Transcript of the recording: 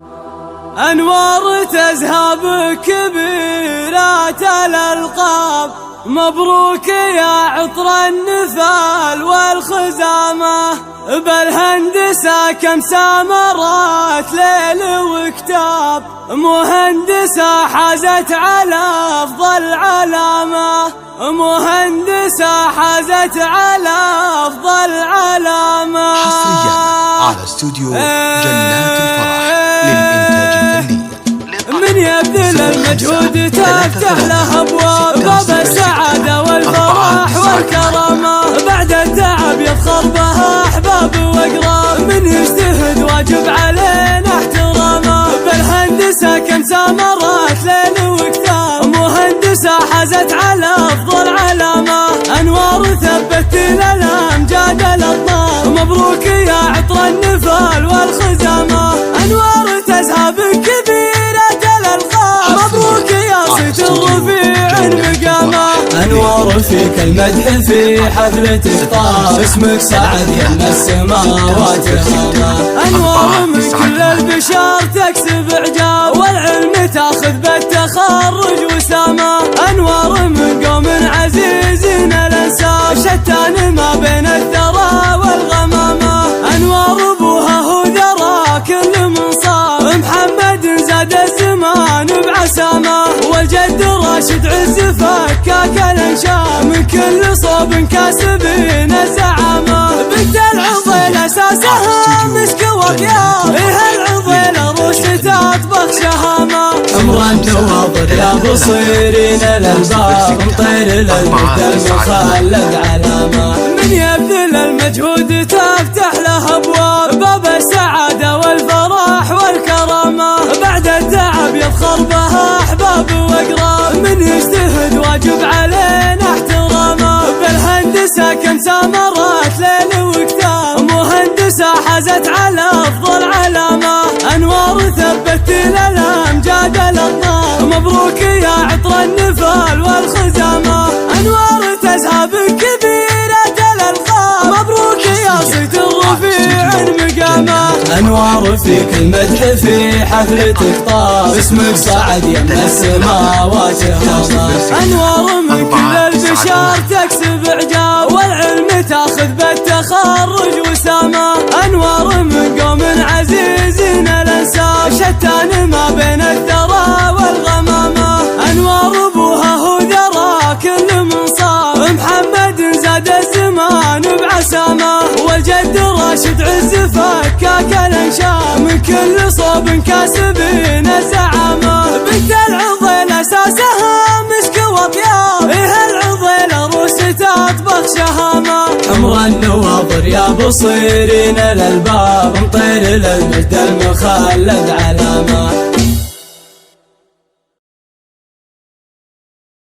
أنوار تزهى كبيرات الألقاب، مبروك يا عطر النفال والخزامة، بالهندسة كم سامرات ليل وكتاب، مهندسة حازت على أفضل علامة، مهندسة حازت على أفضل علامة. حصريا على استوديو جنات الفرح للإنتاج الفني. من يبذل المجهود تفتح له أبواب، باب السعادة والفرح والكرامة، بعد التعب يفخر بها أحباب وأقراب، من يجتهد واجب علينا احترامه، بالهندسة كم سامرات ليل وكتاب، مهندسة حازت على أفضل علامة، أنوار ثبت للأمجاد الأطناب، مبروك يا عطر النفال والخزامة، أنوار تزهى بكبيرة الألقاب، مبروك يا صيت الرفيع المقامة، أنوار فيك المدح في حفلة طاب، اسمك سعد يم السماوات هاما، أنوار من كل البشر تكسب إعجاب، والعلم تاخذ بالتخرج وسامة، أنوار من قوم عزيزين الأنساب، شتان ما بين الثرى والغمامة، أنوار أبوها هو ذرى كل منصاب، محمد زاد الزمان بعسامة، والجد راشد عز فكاك الانشاء، من كل صوب كاسبين الزعامة، بنت العضيل اساسها مسك وقيام، إيه العضيل روس تطبخ شهامة، عمرا نواظر يا بصيرين الالباب، مطير للمجد المخلد علامة، من يبذل المجهود تفتح له ابواب، باب السعادة والفرح والكرامة، بعد التعب يفخر بها احباب واقراب، من يجتهد واجب علينا احترامه، بالهندسة كم سامرات ليل وكتاب، مهندسة حازت على افضل علامة، انوار ثبت للامجاد الاطناب، مبروك يا عطر النفال والخزامة، انوار تزهى بكبيرة الالقاب، مبروك يا صيت الرفيع المقامة، انوار فيك المدح في حفلتك طاب، اسمك سعد يم السماوات هاما، انوار من كل البشر تكسب اعجاب، والعلم تاخذ بالتخرج وسامة، انوار من قوم عزيزين الانساب، شتان ما بين الثرى والغمامة، انوار ابوها هو ذرى كل منصاب، محمد زاد الزمان بعسامة، والجد راشد عز فكاك الانشاء، من كل صوب كاسبين الزعامة، بنت العضيل اساسها مسك وطياب، إيه العضيل روس تطبخ شهامة، عمر النواظر يا بصيرين الالباب، مطير للمجد المخلد علامة.